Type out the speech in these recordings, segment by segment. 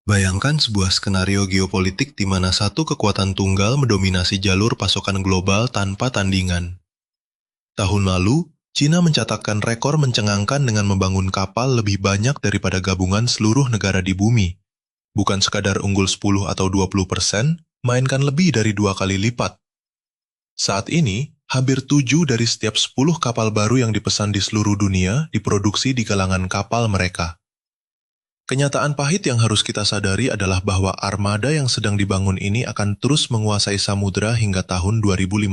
Bayangkan sebuah skenario geopolitik di mana satu kekuatan tunggal mendominasi jalur pasokan global tanpa tandingan. Tahun lalu, Cina mencatatkan rekor mencengangkan dengan membangun kapal lebih banyak daripada gabungan seluruh negara di bumi. Bukan sekadar unggul 10 atau 20%, mainkan lebih dari 2 kali lipat. Saat ini, hampir 7 dari setiap 10 kapal baru yang dipesan di seluruh dunia diproduksi di kalangan kapal mereka. Kenyataan pahit yang harus kita sadari adalah bahwa armada yang sedang dibangun ini akan terus menguasai samudera hingga tahun 2055.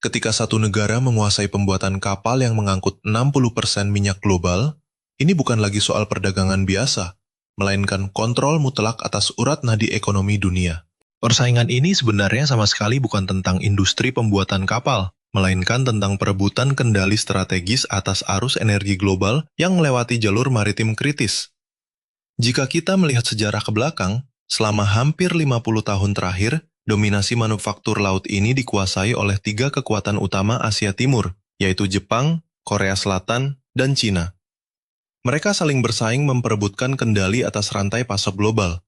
Ketika satu negara menguasai pembuatan kapal yang mengangkut 60% minyak global, ini bukan lagi soal perdagangan biasa, melainkan kontrol mutlak atas urat nadi ekonomi dunia. Persaingan ini sebenarnya sama sekali bukan tentang industri pembuatan kapal, melainkan tentang perebutan kendali strategis atas arus energi global yang melewati jalur maritim kritis. Jika kita melihat sejarah ke belakang, selama hampir 50 tahun terakhir, dominasi manufaktur laut ini dikuasai oleh 3 kekuatan utama Asia Timur, yaitu Jepang, Korea Selatan, dan Cina. Mereka saling bersaing memperebutkan kendali atas rantai pasok global.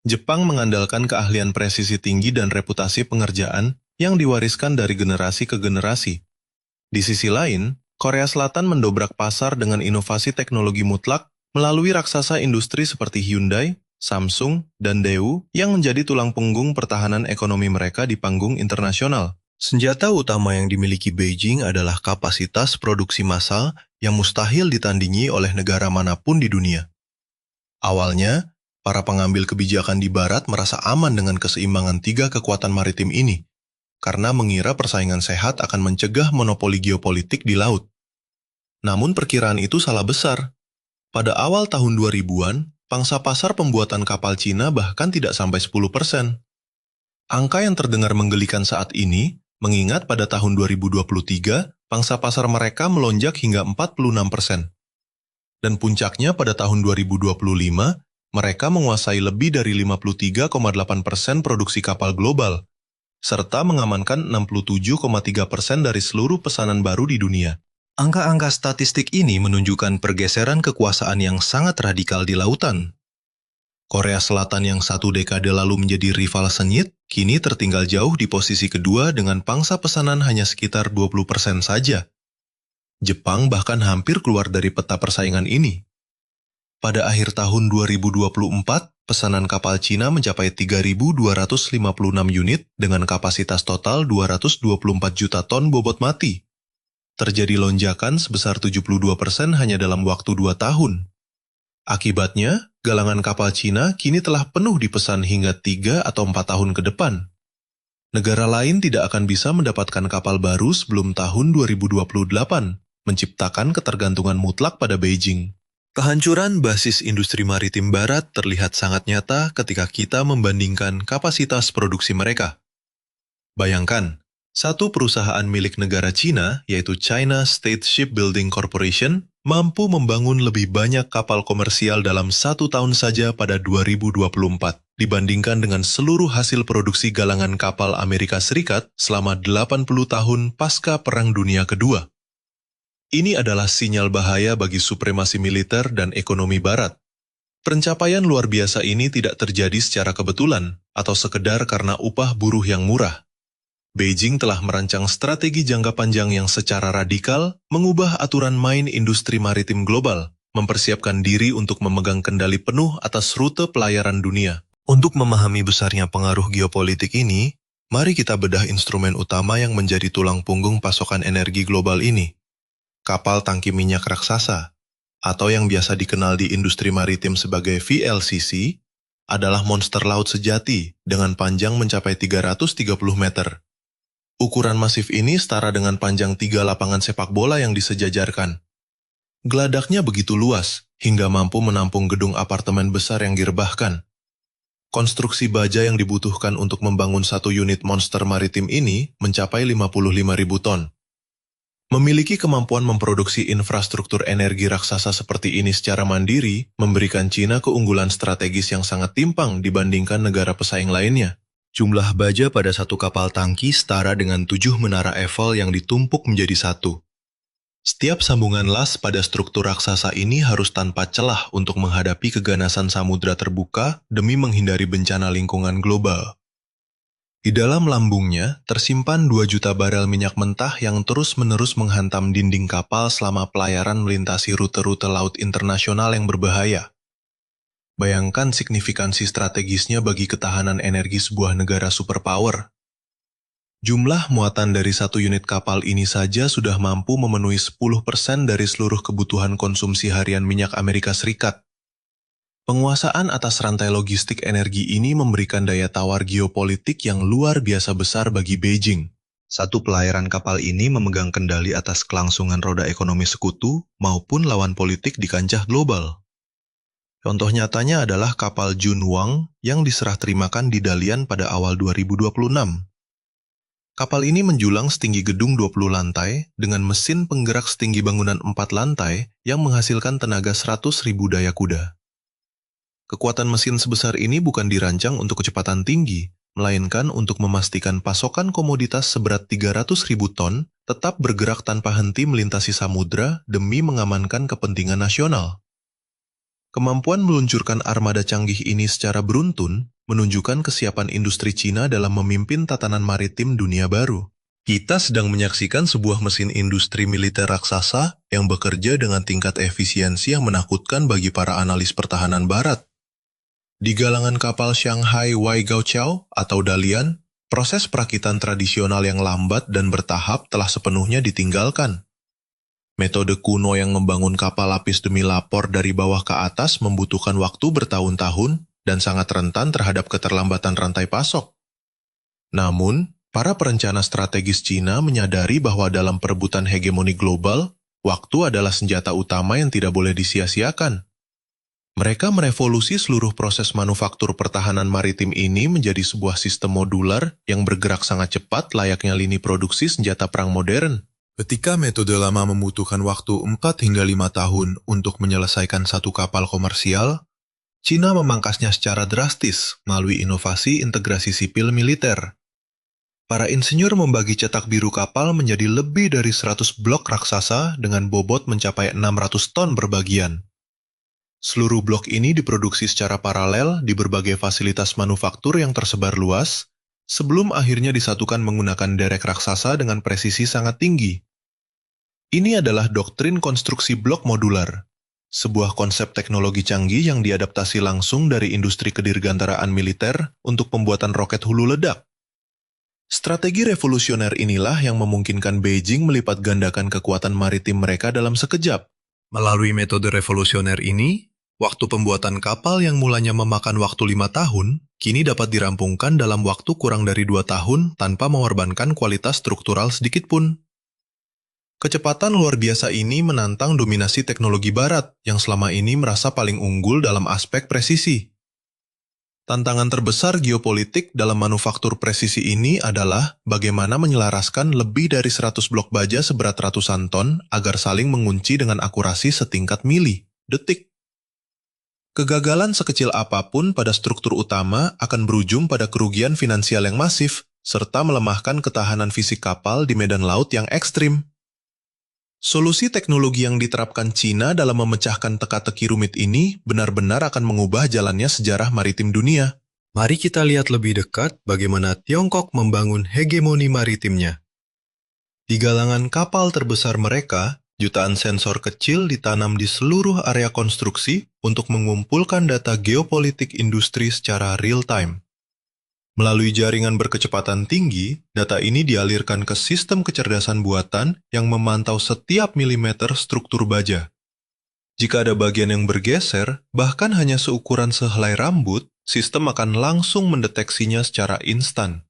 Jepang mengandalkan keahlian presisi tinggi dan reputasi pengerjaan yang diwariskan dari generasi ke generasi. Di sisi lain, Korea Selatan mendobrak pasar dengan inovasi teknologi mutlak melalui raksasa industri seperti Hyundai, Samsung, dan Daewoo yang menjadi tulang punggung pertahanan ekonomi mereka di panggung internasional. Senjata utama yang dimiliki Beijing adalah kapasitas produksi massal yang mustahil ditandingi oleh negara manapun di dunia. Awalnya, para pengambil kebijakan di Barat merasa aman dengan keseimbangan 3 kekuatan maritim ini, karena mengira persaingan sehat akan mencegah monopoli geopolitik di laut. Namun perkiraan itu salah besar. Pada awal tahun 2000-an, pangsa pasar pembuatan kapal Cina bahkan tidak sampai 10%. Angka yang terdengar menggelikan saat ini, mengingat pada tahun 2023, pangsa pasar mereka melonjak hingga 46%. Dan puncaknya pada tahun 2025, mereka menguasai lebih dari 53,8% produksi kapal global, serta mengamankan 67,3% dari seluruh pesanan baru di dunia. Angka-angka statistik ini menunjukkan pergeseran kekuasaan yang sangat radikal di lautan. Korea Selatan yang 1 dekade lalu menjadi rival sengit, kini tertinggal jauh di posisi kedua dengan pangsa pesanan hanya sekitar 20% saja. Jepang bahkan hampir keluar dari peta persaingan ini. Pada akhir tahun 2024, pesanan kapal Cina mencapai 3.256 unit dengan kapasitas total 224 juta ton bobot mati. Terjadi lonjakan sebesar 72% hanya dalam waktu 2 tahun. Akibatnya, galangan kapal Cina kini telah penuh dipesan hingga 3 atau 4 tahun ke depan. Negara lain tidak akan bisa mendapatkan kapal baru sebelum tahun 2028, menciptakan ketergantungan mutlak pada Beijing. Kehancuran basis industri maritim barat terlihat sangat nyata ketika kita membandingkan kapasitas produksi mereka. Bayangkan, satu perusahaan milik negara Cina, yaitu China State Shipbuilding Corporation, mampu membangun lebih banyak kapal komersial dalam 1 tahun saja pada 2024, dibandingkan dengan seluruh hasil produksi galangan kapal Amerika Serikat selama 80 tahun pasca Perang Dunia Kedua. Ini adalah sinyal bahaya bagi supremasi militer dan ekonomi Barat. Pencapaian luar biasa ini tidak terjadi secara kebetulan atau sekedar karena upah buruh yang murah. Beijing telah merancang strategi jangka panjang yang secara radikal mengubah aturan main industri maritim global, mempersiapkan diri untuk memegang kendali penuh atas rute pelayaran dunia. Untuk memahami besarnya pengaruh geopolitik ini, mari kita bedah instrumen utama yang menjadi tulang punggung pasokan energi global ini. Kapal tangki minyak raksasa, atau yang biasa dikenal di industri maritim sebagai VLCC, adalah monster laut sejati dengan panjang mencapai 330 meter. Ukuran masif ini setara dengan panjang 3 lapangan sepak bola yang disejajarkan. Geladaknya begitu luas, hingga mampu menampung gedung apartemen besar yang direbahkan. Konstruksi baja yang dibutuhkan untuk membangun satu unit monster maritim ini mencapai 55.000 ton. Memiliki kemampuan memproduksi infrastruktur energi raksasa seperti ini secara mandiri memberikan Cina keunggulan strategis yang sangat timpang dibandingkan negara pesaing lainnya. Jumlah baja pada satu kapal tangki setara dengan 7 menara Eiffel yang ditumpuk menjadi satu. Setiap sambungan las pada struktur raksasa ini harus tanpa celah untuk menghadapi keganasan samudra terbuka demi menghindari bencana lingkungan global. Di dalam lambungnya tersimpan 2 juta barel minyak mentah yang terus-menerus menghantam dinding kapal selama pelayaran melintasi rute-rute laut internasional yang berbahaya. Bayangkan signifikansi strategisnya bagi ketahanan energi sebuah negara superpower. Jumlah muatan dari 1 unit kapal ini saja sudah mampu memenuhi 10% dari seluruh kebutuhan konsumsi harian minyak Amerika Serikat. Penguasaan atas rantai logistik energi ini memberikan daya tawar geopolitik yang luar biasa besar bagi Beijing. Satu pelayaran kapal ini memegang kendali atas kelangsungan roda ekonomi sekutu maupun lawan politik di kancah global. Contoh nyatanya adalah kapal Junwang yang diserah terimakan di Dalian pada awal 2026. Kapal ini menjulang setinggi gedung 20 lantai dengan mesin penggerak setinggi bangunan 4 lantai yang menghasilkan tenaga 100.000 daya kuda. Kekuatan mesin sebesar ini bukan dirancang untuk kecepatan tinggi, melainkan untuk memastikan pasokan komoditas seberat 300.000 ton tetap bergerak tanpa henti melintasi samudra demi mengamankan kepentingan nasional. Kemampuan meluncurkan armada canggih ini secara beruntun menunjukkan kesiapan industri Cina dalam memimpin tatanan maritim dunia baru. Kita sedang menyaksikan sebuah mesin industri militer raksasa yang bekerja dengan tingkat efisiensi yang menakutkan bagi para analis pertahanan barat. Di galangan kapal Shanghai Waigaoqiao atau Dalian, proses perakitan tradisional yang lambat dan bertahap telah sepenuhnya ditinggalkan. Metode kuno yang membangun kapal lapis demi lapor dari bawah ke atas membutuhkan waktu bertahun-tahun dan sangat rentan terhadap keterlambatan rantai pasok. Namun, para perencana strategis Cina menyadari bahwa dalam perebutan hegemoni global, waktu adalah senjata utama yang tidak boleh disia-siakan. Mereka merevolusi seluruh proses manufaktur pertahanan maritim ini menjadi sebuah sistem modular yang bergerak sangat cepat layaknya lini produksi senjata perang modern. Ketika metode lama membutuhkan waktu 4 hingga 5 tahun untuk menyelesaikan satu kapal komersial, Cina memangkasnya secara drastis melalui inovasi integrasi sipil militer. Para insinyur membagi cetak biru kapal menjadi lebih dari 100 blok raksasa dengan bobot mencapai 600 ton berbagian. Seluruh blok ini diproduksi secara paralel di berbagai fasilitas manufaktur yang tersebar luas, sebelum akhirnya disatukan menggunakan derek raksasa dengan presisi sangat tinggi. Ini adalah doktrin konstruksi blok modular, sebuah konsep teknologi canggih yang diadaptasi langsung dari industri kedirgantaraan militer untuk pembuatan roket hulu ledak. Strategi revolusioner inilah yang memungkinkan Beijing melipat gandakan kekuatan maritim mereka dalam sekejap. Melalui metode revolusioner ini, waktu pembuatan kapal yang mulanya memakan waktu 5 tahun, kini dapat dirampungkan dalam waktu kurang dari 2 tahun tanpa mengorbankan kualitas struktural sedikitpun. Kecepatan luar biasa ini menantang dominasi teknologi barat yang selama ini merasa paling unggul dalam aspek presisi. Tantangan terbesar geopolitik dalam manufaktur presisi ini adalah bagaimana menyelaraskan lebih dari 100 blok baja seberat ratusan ton agar saling mengunci dengan akurasi setingkat mili, detik. Kegagalan sekecil apapun pada struktur utama akan berujung pada kerugian finansial yang masif, serta melemahkan ketahanan fisik kapal di medan laut yang ekstrim. Solusi teknologi yang diterapkan Cina dalam memecahkan teka-teki rumit ini benar-benar akan mengubah jalannya sejarah maritim dunia. Mari kita lihat lebih dekat bagaimana Tiongkok membangun hegemoni maritimnya. Di galangan kapal terbesar mereka, jutaan sensor kecil ditanam di seluruh area konstruksi untuk mengumpulkan data geopolitik industri secara real-time. Melalui jaringan berkecepatan tinggi, data ini dialirkan ke sistem kecerdasan buatan yang memantau setiap milimeter struktur baja. Jika ada bagian yang bergeser, bahkan hanya seukuran sehelai rambut, sistem akan langsung mendeteksinya secara instan.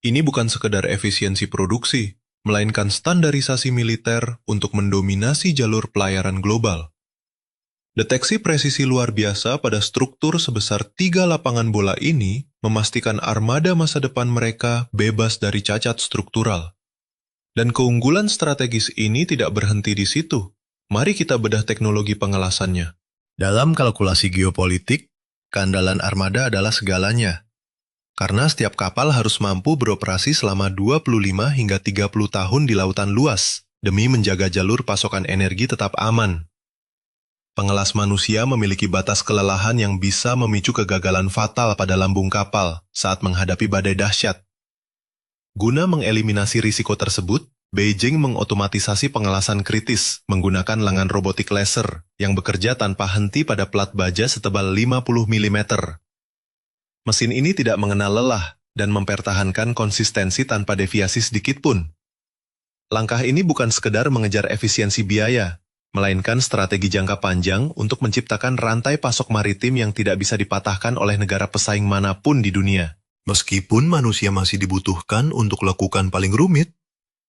Ini bukan sekedar efisiensi produksi, melainkan standarisasi militer untuk mendominasi jalur pelayaran global. Deteksi presisi luar biasa pada struktur sebesar 3 lapangan bola ini memastikan armada masa depan mereka bebas dari cacat struktural. Dan keunggulan strategis ini tidak berhenti di situ. Mari kita bedah teknologi pengelasannya. Dalam kalkulasi geopolitik, keandalan armada adalah segalanya. Karena setiap kapal harus mampu beroperasi selama 25 hingga 30 tahun di lautan luas. demi menjaga jalur pasokan energi tetap aman. Pengelas manusia memiliki batas kelelahan yang bisa memicu kegagalan fatal pada lambung kapal saat menghadapi badai dahsyat. Guna mengeliminasi risiko tersebut, Beijing mengotomatisasi pengelasan kritis menggunakan lengan robotik laser yang bekerja tanpa henti pada plat baja setebal 50 mm. Mesin ini tidak mengenal lelah dan mempertahankan konsistensi tanpa deviasi sedikit pun. Langkah ini bukan sekedar mengejar efisiensi biaya, melainkan strategi jangka panjang untuk menciptakan rantai pasok maritim yang tidak bisa dipatahkan oleh negara pesaing manapun di dunia. Meskipun manusia masih dibutuhkan untuk lakukan paling rumit,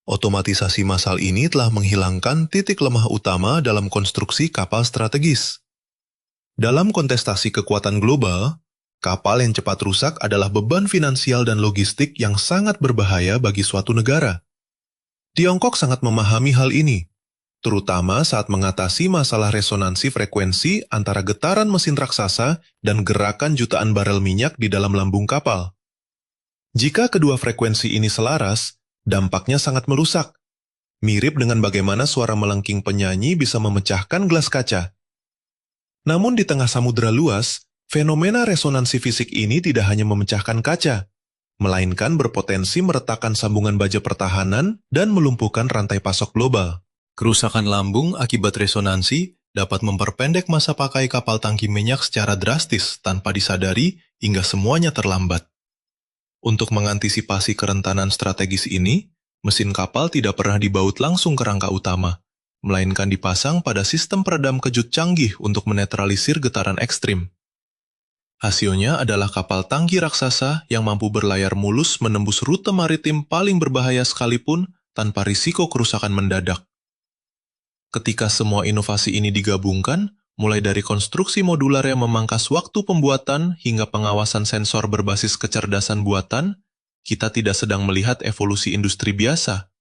otomatisasi massal ini telah menghilangkan titik lemah utama dalam konstruksi kapal strategis. Dalam kontestasi kekuatan global, kapal yang cepat rusak adalah beban finansial dan logistik yang sangat berbahaya bagi suatu negara. Tiongkok sangat memahami hal ini, terutama saat mengatasi masalah resonansi frekuensi antara getaran mesin raksasa dan gerakan jutaan barel minyak di dalam lambung kapal. Jika kedua frekuensi ini selaras, dampaknya sangat merusak. Mirip dengan bagaimana suara melengking penyanyi bisa memecahkan gelas kaca. Namun di tengah samudera luas, fenomena resonansi fisik ini tidak hanya memecahkan kaca, melainkan berpotensi meretakkan sambungan baja pertahanan dan melumpuhkan rantai pasok global. Kerusakan lambung akibat resonansi dapat memperpendek masa pakai kapal tangki minyak secara drastis tanpa disadari hingga semuanya terlambat. Untuk mengantisipasi kerentanan strategis ini, mesin kapal tidak pernah dibaut langsung ke rangka utama, melainkan dipasang pada sistem peredam kejut canggih untuk menetralisir getaran ekstrim. Hasilnya adalah kapal tangki raksasa yang mampu berlayar mulus menembus rute maritim paling berbahaya sekalipun tanpa risiko kerusakan mendadak. Ketika semua inovasi ini digabungkan, mulai dari konstruksi modular yang memangkas waktu pembuatan hingga pengawasan sensor berbasis kecerdasan buatan, kita tidak sedang melihat evolusi industri biasa.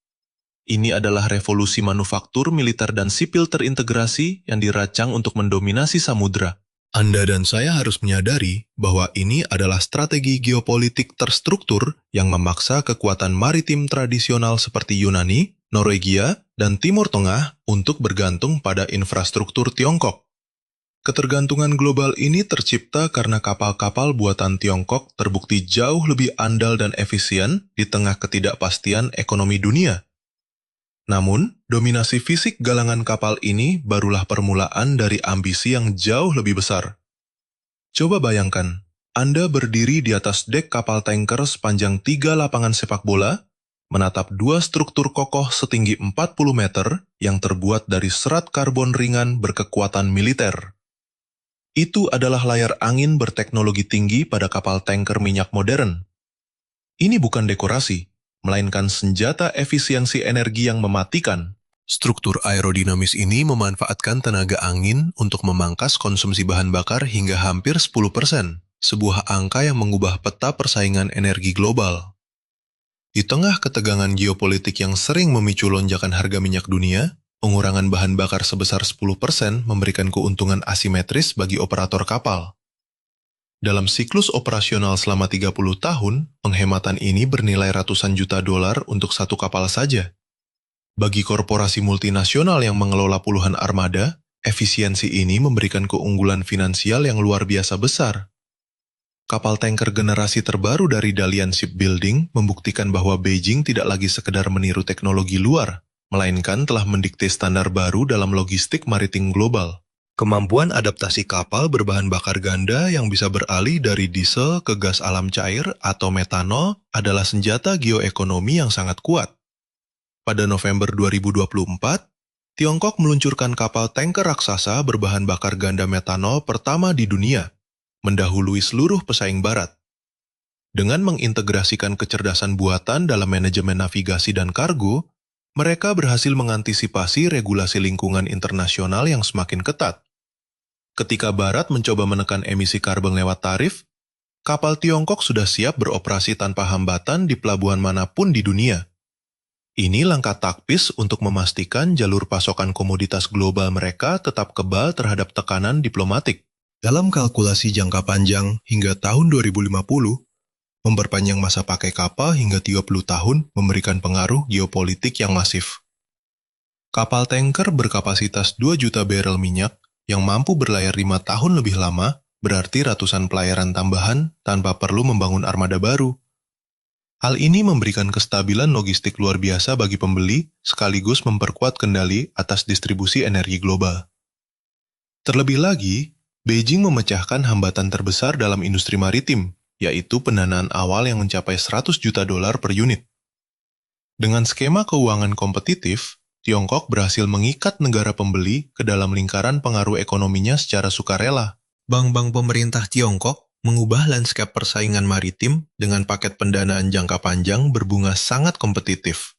Ini adalah revolusi manufaktur, militer, dan sipil terintegrasi yang dirancang untuk mendominasi samudera. Anda dan saya harus menyadari bahwa ini adalah strategi geopolitik terstruktur yang memaksa kekuatan maritim tradisional seperti Yunani, Norwegia, dan Timur Tengah untuk bergantung pada infrastruktur Tiongkok. Ketergantungan global ini tercipta karena kapal-kapal buatan Tiongkok terbukti jauh lebih andal dan efisien di tengah ketidakpastian ekonomi dunia. Namun, dominasi fisik galangan kapal ini barulah permulaan dari ambisi yang jauh lebih besar. Coba bayangkan, Anda berdiri di atas dek kapal tanker sepanjang 3 lapangan sepak bola, menatap 2 struktur kokoh setinggi 40 meter yang terbuat dari serat karbon ringan berkekuatan militer. Itu adalah layar angin berteknologi tinggi pada kapal tanker minyak modern. Ini bukan dekorasi, melainkan senjata efisiensi energi yang mematikan. Struktur aerodinamis ini memanfaatkan tenaga angin untuk memangkas konsumsi bahan bakar hingga hampir 10%, sebuah angka yang mengubah peta persaingan energi global. Di tengah ketegangan geopolitik yang sering memicu lonjakan harga minyak dunia, pengurangan bahan bakar sebesar 10% memberikan keuntungan asimetris bagi operator kapal. Dalam siklus operasional selama 30 tahun, penghematan ini bernilai ratusan juta dolar untuk satu kapal saja. Bagi korporasi multinasional yang mengelola puluhan armada, efisiensi ini memberikan keunggulan finansial yang luar biasa besar. Kapal tanker generasi terbaru dari Dalian Shipbuilding membuktikan bahwa Beijing tidak lagi sekedar meniru teknologi luar, melainkan telah mendikte standar baru dalam logistik maritim global. Kemampuan adaptasi kapal berbahan bakar ganda yang bisa beralih dari diesel ke gas alam cair atau metanol adalah senjata geoekonomi yang sangat kuat. Pada November 2024, Tiongkok meluncurkan kapal tanker raksasa berbahan bakar ganda metanol pertama di dunia, mendahului seluruh pesaing barat. Dengan mengintegrasikan kecerdasan buatan dalam manajemen navigasi dan kargo, mereka berhasil mengantisipasi regulasi lingkungan internasional yang semakin ketat. Ketika Barat mencoba menekan emisi karbon lewat tarif, kapal Tiongkok sudah siap beroperasi tanpa hambatan di pelabuhan manapun di dunia. Ini langkah taktis untuk memastikan jalur pasokan komoditas global mereka tetap kebal terhadap tekanan diplomatik. Dalam kalkulasi jangka panjang hingga tahun 2050, memperpanjang masa pakai kapal hingga 30 tahun memberikan pengaruh geopolitik yang masif. Kapal tanker berkapasitas 2 juta barel minyak yang mampu berlayar 5 tahun lebih lama berarti ratusan pelayaran tambahan tanpa perlu membangun armada baru. Hal ini memberikan kestabilan logistik luar biasa bagi pembeli sekaligus memperkuat kendali atas distribusi energi global. Terlebih lagi, Beijing memecahkan hambatan terbesar dalam industri maritim, yaitu pendanaan awal yang mencapai 100 juta dolar per unit. Dengan skema keuangan kompetitif, Tiongkok berhasil mengikat negara pembeli ke dalam lingkaran pengaruh ekonominya secara sukarela. Bank-bank pemerintah Tiongkok mengubah lanskap persaingan maritim dengan paket pendanaan jangka panjang berbunga sangat kompetitif.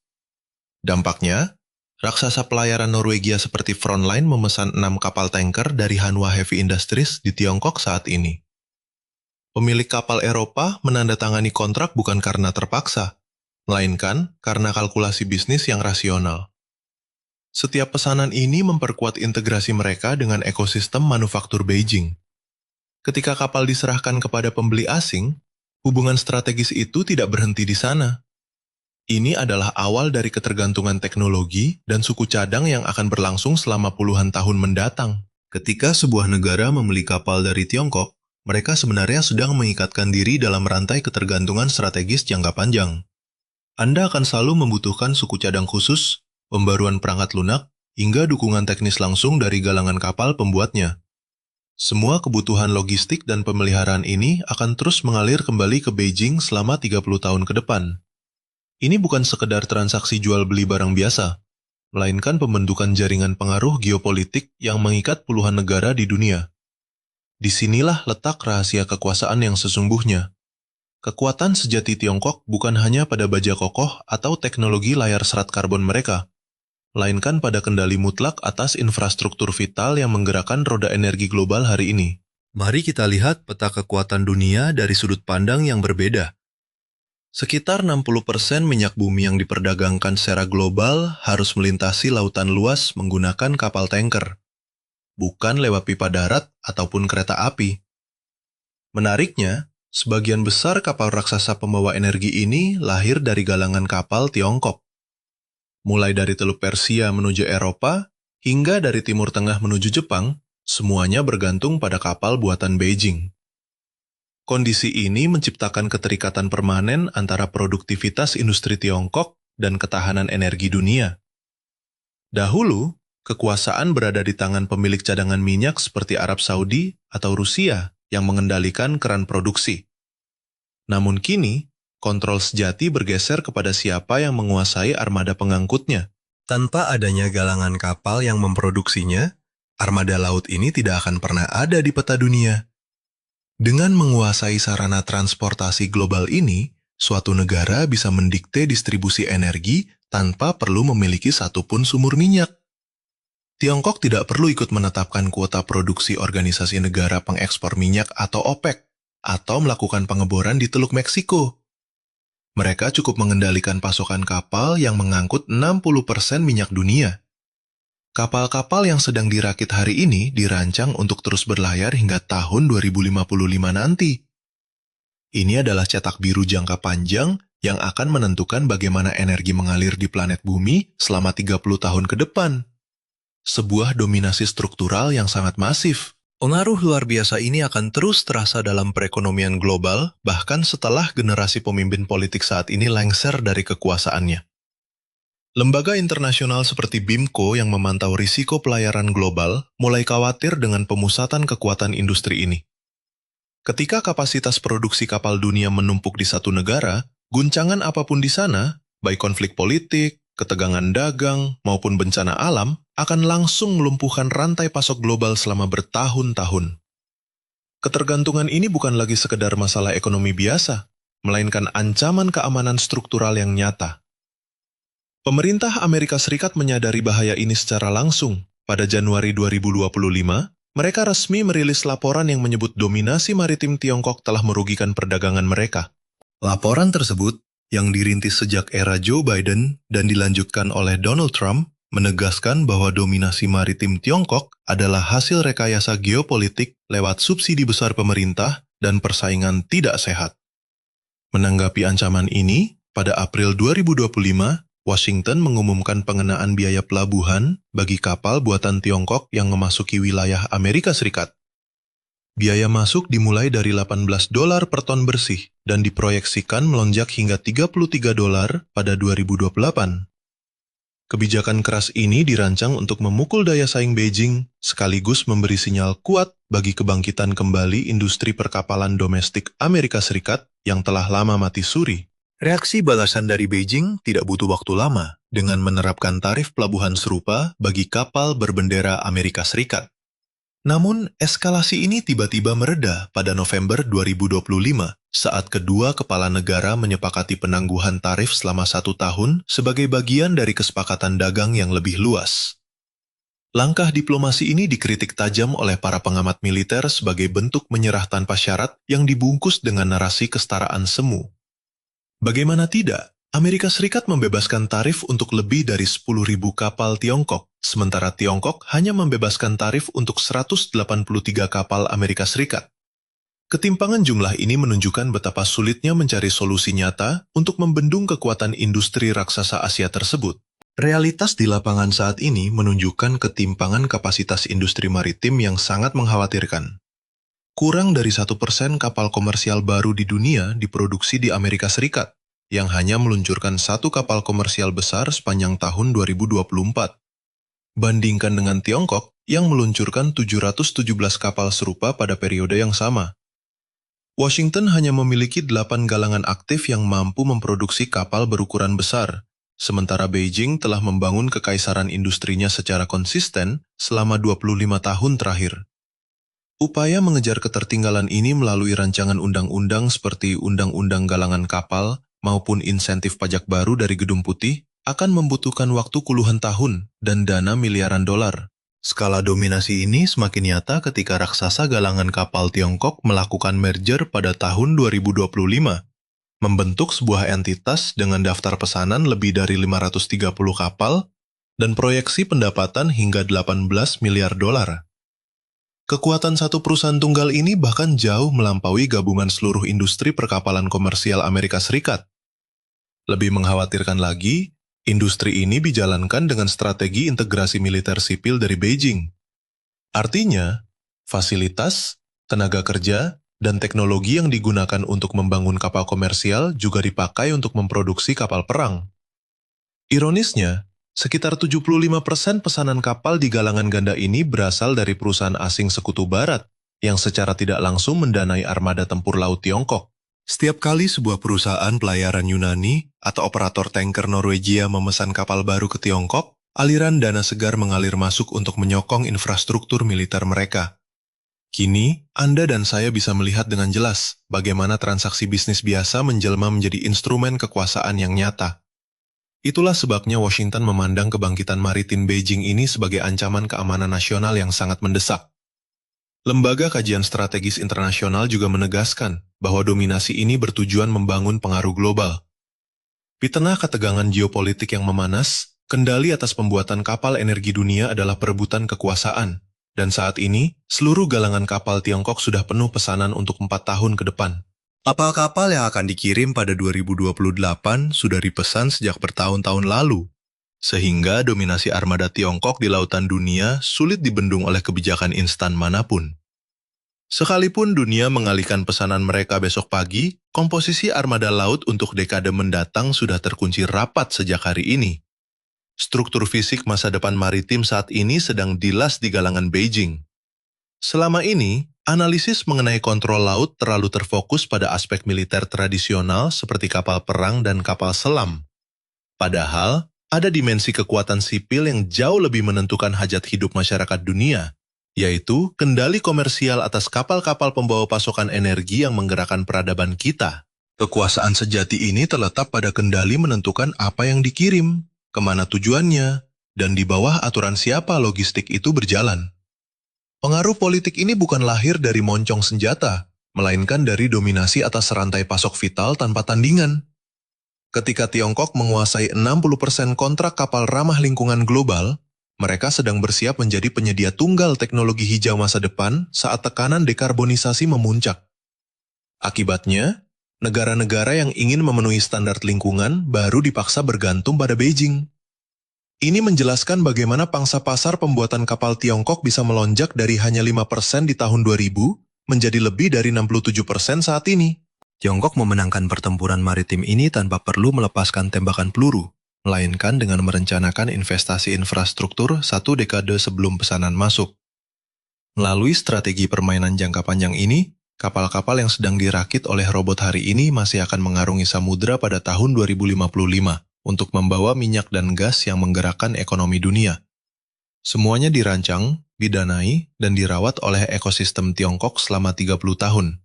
Dampaknya, raksasa pelayaran Norwegia seperti Frontline memesan 6 kapal tanker dari Hanwha Heavy Industries di Tiongkok saat ini. Pemilik kapal Eropa menandatangani kontrak bukan karena terpaksa, melainkan karena kalkulasi bisnis yang rasional. Setiap pesanan ini memperkuat integrasi mereka dengan ekosistem manufaktur Beijing. Ketika kapal diserahkan kepada pembeli asing, hubungan strategis itu tidak berhenti di sana. Ini adalah awal dari ketergantungan teknologi dan suku cadang yang akan berlangsung selama puluhan tahun mendatang. Ketika sebuah negara membeli kapal dari Tiongkok, mereka sebenarnya sedang mengikatkan diri dalam rantai ketergantungan strategis jangka panjang. Anda akan selalu membutuhkan suku cadang khusus, pembaruan perangkat lunak, hingga dukungan teknis langsung dari galangan kapal pembuatnya. Semua kebutuhan logistik dan pemeliharaan ini akan terus mengalir kembali ke Beijing selama 30 tahun ke depan. Ini bukan sekedar transaksi jual-beli barang biasa, melainkan pembentukan jaringan pengaruh geopolitik yang mengikat puluhan negara di dunia. Disinilah letak rahasia kekuasaan yang sesungguhnya. Kekuatan sejati Tiongkok bukan hanya pada baja kokoh atau teknologi layar serat karbon mereka, melainkan pada kendali mutlak atas infrastruktur vital yang menggerakkan roda energi global hari ini. Mari kita lihat peta kekuatan dunia dari sudut pandang yang berbeda. Sekitar 60% minyak bumi yang diperdagangkan secara global harus melintasi lautan luas menggunakan kapal tanker, bukan lewat pipa darat ataupun kereta api. Menariknya, sebagian besar kapal raksasa pembawa energi ini lahir dari galangan kapal Tiongkok. Mulai dari Teluk Persia menuju Eropa, hingga dari Timur Tengah menuju Jepang, semuanya bergantung pada kapal buatan Beijing. Kondisi ini menciptakan keterikatan permanen antara produktivitas industri Tiongkok dan ketahanan energi dunia. Dahulu, kekuasaan berada di tangan pemilik cadangan minyak seperti Arab Saudi atau Rusia yang mengendalikan keran produksi. Namun kini, kontrol sejati bergeser kepada siapa yang menguasai armada pengangkutnya. Tanpa adanya galangan kapal yang memproduksinya, armada laut ini tidak akan pernah ada di peta dunia. Dengan menguasai sarana transportasi global ini, suatu negara bisa mendikte distribusi energi tanpa perlu memiliki satupun sumur minyak. Tiongkok tidak perlu ikut menetapkan kuota produksi organisasi negara pengekspor minyak atau OPEC, atau melakukan pengeboran di Teluk Meksiko. Mereka cukup mengendalikan pasokan kapal yang mengangkut 60% minyak dunia. Kapal-kapal yang sedang dirakit hari ini dirancang untuk terus berlayar hingga tahun 2055 nanti. Ini adalah cetak biru jangka panjang yang akan menentukan bagaimana energi mengalir di planet bumi selama 30 tahun ke depan. Sebuah dominasi struktural yang sangat masif. Pengaruh luar biasa ini akan terus terasa dalam perekonomian global, bahkan setelah generasi pemimpin politik saat ini lengser dari kekuasaannya. Lembaga internasional seperti BIMCO yang memantau risiko pelayaran global mulai khawatir dengan pemusatan kekuatan industri ini. Ketika kapasitas produksi kapal dunia menumpuk di satu negara, guncangan apapun di sana, baik konflik politik, ketegangan dagang, maupun bencana alam, akan langsung melumpuhkan rantai pasok global selama bertahun-tahun. Ketergantungan ini bukan lagi sekedar masalah ekonomi biasa, melainkan ancaman keamanan struktural yang nyata. Pemerintah Amerika Serikat menyadari bahaya ini secara langsung. Pada Januari 2025, mereka resmi merilis laporan yang menyebut dominasi maritim Tiongkok telah merugikan perdagangan mereka. Laporan tersebut, yang dirintis sejak era Joe Biden dan dilanjutkan oleh Donald Trump, menegaskan bahwa dominasi maritim Tiongkok adalah hasil rekayasa geopolitik lewat subsidi besar pemerintah dan persaingan tidak sehat. Menanggapi ancaman ini, pada April 2025, Washington mengumumkan pengenaan biaya pelabuhan bagi kapal buatan Tiongkok yang memasuki wilayah Amerika Serikat. Biaya masuk dimulai dari $18 per ton bersih dan diproyeksikan melonjak hingga $33 pada 2028. Kebijakan keras ini dirancang untuk memukul daya saing Beijing, sekaligus memberi sinyal kuat bagi kebangkitan kembali industri perkapalan domestik Amerika Serikat yang telah lama mati suri. Reaksi balasan dari Beijing tidak butuh waktu lama dengan menerapkan tarif pelabuhan serupa bagi kapal berbendera Amerika Serikat. Namun, eskalasi ini tiba-tiba mereda pada November 2025 saat kedua kepala negara menyepakati penangguhan tarif selama 1 tahun sebagai bagian dari kesepakatan dagang yang lebih luas. Langkah diplomasi ini dikritik tajam oleh para pengamat militer sebagai bentuk menyerah tanpa syarat yang dibungkus dengan narasi kesetaraan semu. Bagaimana tidak, Amerika Serikat membebaskan tarif untuk lebih dari 10.000 kapal Tiongkok, sementara Tiongkok hanya membebaskan tarif untuk 183 kapal Amerika Serikat. Ketimpangan jumlah ini menunjukkan betapa sulitnya mencari solusi nyata untuk membendung kekuatan industri raksasa Asia tersebut. Realitas di lapangan saat ini menunjukkan ketimpangan kapasitas industri maritim yang sangat mengkhawatirkan. Kurang dari 1% kapal komersial baru di dunia diproduksi di Amerika Serikat, yang hanya meluncurkan 1 kapal komersial besar sepanjang tahun 2024. Bandingkan dengan Tiongkok, yang meluncurkan 717 kapal serupa pada periode yang sama. Washington hanya memiliki 8 galangan aktif yang mampu memproduksi kapal berukuran besar, sementara Beijing telah membangun kekaisaran industrinya secara konsisten selama 25 tahun terakhir. Upaya mengejar ketertinggalan ini melalui rancangan undang-undang seperti Undang-Undang Galangan Kapal maupun insentif pajak baru dari Gedung Putih akan membutuhkan waktu puluhan tahun dan dana miliaran dolar. Skala dominasi ini semakin nyata ketika raksasa galangan kapal Tiongkok melakukan merger pada tahun 2025, membentuk sebuah entitas dengan daftar pesanan lebih dari 530 kapal dan proyeksi pendapatan hingga 18 miliar dolar. Kekuatan satu perusahaan tunggal ini bahkan jauh melampaui gabungan seluruh industri perkapalan komersial Amerika Serikat. Lebih mengkhawatirkan lagi, industri ini dijalankan dengan strategi integrasi militer sipil dari Beijing. Artinya, fasilitas, tenaga kerja, dan teknologi yang digunakan untuk membangun kapal komersial juga dipakai untuk memproduksi kapal perang. Ironisnya, sekitar 75% pesanan kapal di galangan ganda ini berasal dari perusahaan asing sekutu barat yang secara tidak langsung mendanai armada tempur laut Tiongkok. Setiap kali sebuah perusahaan pelayaran Yunani atau operator tanker Norwegia memesan kapal baru ke Tiongkok, aliran dana segar mengalir masuk untuk menyokong infrastruktur militer mereka. Kini, Anda dan saya bisa melihat dengan jelas bagaimana transaksi bisnis biasa menjelma menjadi instrumen kekuasaan yang nyata. Itulah sebabnya Washington memandang kebangkitan maritim Beijing ini sebagai ancaman keamanan nasional yang sangat mendesak. Lembaga Kajian Strategis Internasional juga menegaskan bahwa dominasi ini bertujuan membangun pengaruh global. Di tengah ketegangan geopolitik yang memanas, kendali atas pembuatan kapal energi dunia adalah perebutan kekuasaan, dan saat ini, seluruh galangan kapal Tiongkok sudah penuh pesanan untuk 4 tahun ke depan. Kapal-kapal yang akan dikirim pada 2028 sudah dipesan sejak bertahun-tahun lalu, sehingga dominasi armada Tiongkok di lautan dunia sulit dibendung oleh kebijakan instan manapun. Sekalipun dunia mengalihkan pesanan mereka besok pagi, komposisi armada laut untuk dekade mendatang sudah terkunci rapat sejak hari ini. Struktur fisik masa depan maritim saat ini sedang dilas di galangan Beijing. Selama ini, analisis mengenai kontrol laut terlalu terfokus pada aspek militer tradisional seperti kapal perang dan kapal selam. Padahal, ada dimensi kekuatan sipil yang jauh lebih menentukan hajat hidup masyarakat dunia, yaitu kendali komersial atas kapal-kapal pembawa pasokan energi yang menggerakkan peradaban kita. Kekuasaan sejati ini terletak pada kendali menentukan apa yang dikirim, kemana tujuannya, dan di bawah aturan siapa logistik itu berjalan. Pengaruh politik ini bukan lahir dari moncong senjata, melainkan dari dominasi atas rantai pasok vital tanpa tandingan. Ketika Tiongkok menguasai 60% kontrak kapal ramah lingkungan global, mereka sedang bersiap menjadi penyedia tunggal teknologi hijau masa depan saat tekanan dekarbonisasi memuncak. Akibatnya, Negara-negara yang ingin memenuhi standar lingkungan baru dipaksa bergantung pada Beijing. Ini menjelaskan bagaimana pangsa pasar pembuatan kapal Tiongkok bisa melonjak dari hanya 5% di tahun 2000 menjadi lebih dari 67% saat ini. Tiongkok memenangkan pertempuran maritim ini tanpa perlu melepaskan tembakan peluru, melainkan dengan merencanakan investasi infrastruktur 1 dekade sebelum pesanan masuk. Melalui strategi permainan jangka panjang ini, kapal-kapal yang sedang dirakit oleh robot hari ini masih akan mengarungi samudra pada tahun 2055 untuk membawa minyak dan gas yang menggerakkan ekonomi dunia. Semuanya dirancang, didanai, dan dirawat oleh ekosistem Tiongkok selama 30 tahun.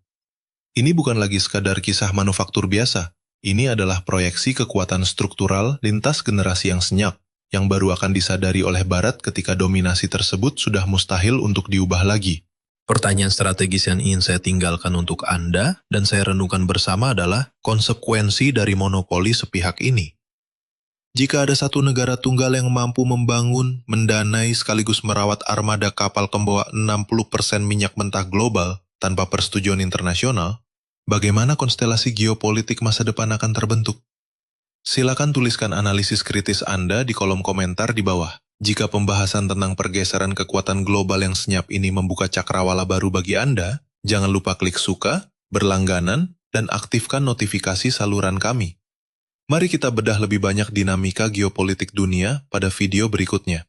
Ini bukan lagi sekadar kisah manufaktur biasa. Ini adalah proyeksi kekuatan struktural lintas generasi yang senyap, yang baru akan disadari oleh Barat ketika dominasi tersebut sudah mustahil untuk diubah lagi. Pertanyaan strategis yang ingin saya tinggalkan untuk Anda dan saya renungkan bersama adalah konsekuensi dari monopoli sepihak ini. Jika ada satu negara tunggal yang mampu membangun, mendanai sekaligus merawat armada kapal pembawa 60% minyak mentah global tanpa persetujuan internasional, bagaimana konstelasi geopolitik masa depan akan terbentuk? Silakan tuliskan analisis kritis Anda di kolom komentar di bawah. Jika pembahasan tentang pergeseran kekuatan global yang senyap ini membuka cakrawala baru bagi Anda, jangan lupa klik suka, berlangganan, dan aktifkan notifikasi saluran kami. Mari kita bedah lebih banyak dinamika geopolitik dunia pada video berikutnya.